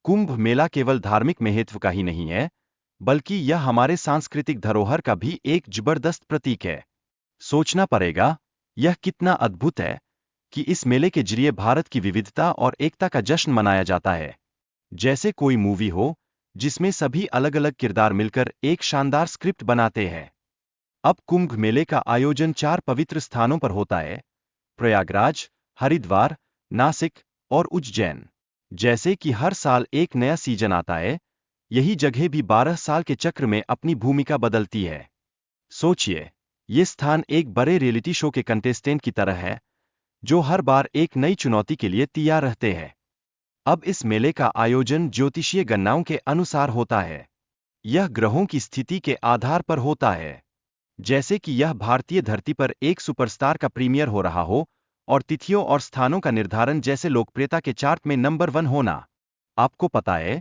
कुंभ मेला केवल धार्मिक महत्व का ही नहीं है, बल्कि यह हमारे सांस्कृतिक धरोहर का भी एक जबरदस्त प्रतीक है। सोचना पड़ेगा, यह कितना अद्भुत है कि इस मेले के जरिए भारत की विविधता और एकता का जश्न मनाया जाता है। जैसे कोई मूवी हो, जिसमें सभी अलग अलग किरदार मिलकर एक शानदार स्क्रिप्ट बनाते हैं। अब कुंभ मेले का आयोजन 4 पवित्र स्थानों पर होता है: प्रयागराज, हरिद्वार, नासिक और उज्जैन। जैसे कि हर साल एक नया सीजन आता है, यही जगह भी 12 साल के चक्र में अपनी भूमिका बदलती है। सोचिए, ये स्थान एक बड़े रियलिटी शो के कंटेस्टेंट की तरह है, जो हर बार एक नई चुनौती के लिए तैयार रहते हैं। अब इस मेले का आयोजन ज्योतिषीय गणनाओं के अनुसार होता है। यह ग्रहों की स्थिति के आधार पर होता है। जैसे कि यह भारतीय धरती पर एक सुपरस्टार का प्रीमियर हो रहा हो, और तिथियों और स्थानों का निर्धारण जैसे लोकप्रियता के चार्ट में नंबर 1 होना। आपको पता है,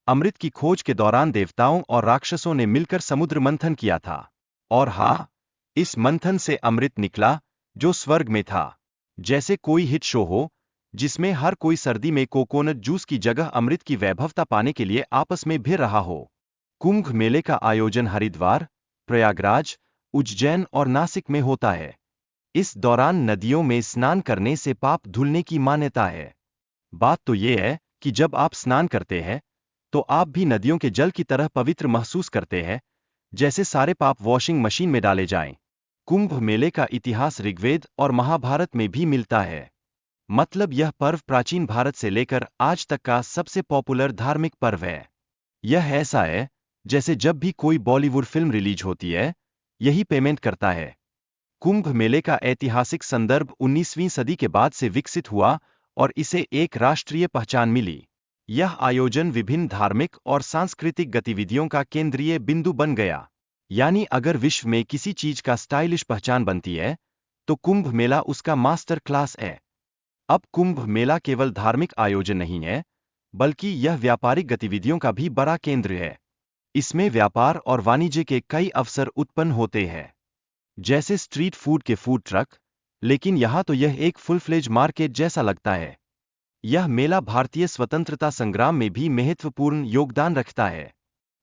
अमृत की खोज के दौरान देवताओं और राक्षसों ने मिलकर समुद्र मंथन किया था। और हाँ, इस मंथन से अमृत निकला, जो स्वर्ग में था। जैसे कोई हिट शो हो, जिसमें हर कोई सर्दी में कोकोनट जूस की जगह अमृत की वैभवता पाने के लिए आपस में भिड़ रहा हो। कुंभ मेले का आयोजन हरिद्वार, प्रयागराज, उज्जैन और नासिक में होता है। इस दौरान नदियों में स्नान करने से पाप धुलने की मान्यता है। बात तो ये है कि जब आप स्नान करते हैं, तो आप भी नदियों के जल की तरह पवित्र महसूस करते हैं, जैसे सारे पाप वॉशिंग मशीन में डाले जाएं। कुंभ मेले का इतिहास ऋग्वेद और महाभारत में भी मिलता है। मतलब यह पर्व प्राचीन भारत से लेकर आज तक का सबसे पॉपुलर धार्मिक पर्व है। यह ऐसा है, जैसे जब भी कोई बॉलीवुड फिल्म रिलीज होती है, यही पेमेंट करता है। कुंभ मेले का ऐतिहासिक संदर्भ 19वीं सदी के बाद से विकसित हुआ और इसे एक राष्ट्रीय पहचान मिली। यह आयोजन विभिन्न धार्मिक और सांस्कृतिक गतिविधियों का केंद्रीय बिंदु बन गया। यानी अगर विश्व में किसी चीज का स्टाइलिश पहचान बनती है, तो कुंभ मेला उसका मास्टर क्लास है। अब कुंभ मेला केवल धार्मिक आयोजन नहीं है, बल्कि यह व्यापारिक गतिविधियों का भी बड़ा केंद्र है। इसमें व्यापार और वाणिज्य के कई अवसर उत्पन्न होते हैं। जैसे स्ट्रीट फूड के फूड ट्रक, लेकिन यहाँ तो यह एक फुल फ्लेज मार्केट जैसा लगता है। यह मेला भारतीय स्वतंत्रता संग्राम में भी महत्वपूर्ण योगदान रखता है।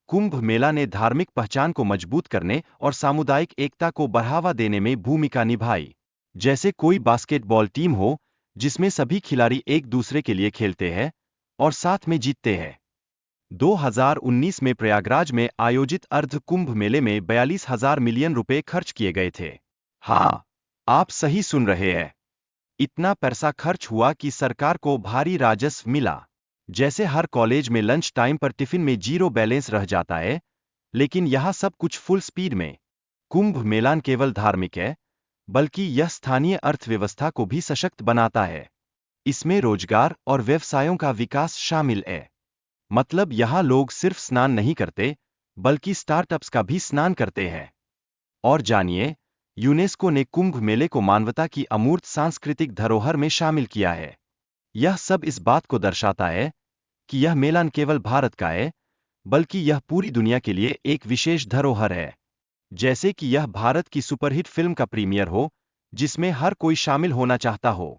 कुंभ मेला ने धार्मिक पहचान को मजबूत करने और सामुदायिक एकता को बढ़ावा देने में भूमिका निभाई। जैसे कोई बास्केटबॉल टीम हो, जिसमें सभी खिलाड़ी एक दूसरे के लिए खेलते हैं और साथ में जीतते हैं। 2019 में प्रयागराज में आयोजित अर्ध कुंभ मेले में 42,000 मिलियन रुपए खर्च किए गए थे। हाँ, आप सही सुन रहे हैं। इतना पैसा खर्च हुआ कि सरकार को भारी राजस्व मिला। जैसे हर कॉलेज में लंच टाइम पर टिफिन में 0 बैलेंस रह जाता है, लेकिन यहाँ सब कुछ फुल स्पीड में। कुंभ मेला न केवल धार्मिक है, बल्कि यह स्थानीय अर्थव्यवस्था को भी सशक्त बनाता है। इसमें रोजगार और व्यवसायों का विकास शामिल है। मतलब यहाँ लोग सिर्फ स्नान नहीं करते, बल्कि स्टार्टअप्स का भी स्नान करते हैं। और जानिए, यूनेस्को ने कुंभ मेले को मानवता की अमूर्त सांस्कृतिक धरोहर में शामिल किया है। यह सब इस बात को दर्शाता है कि यह मेला न केवल भारत का है, बल्कि यह पूरी दुनिया के लिए एक विशेष धरोहर है। जैसे कि यह भारत की सुपरहिट फिल्म का प्रीमियर हो, जिसमें हर कोई शामिल होना चाहता हो।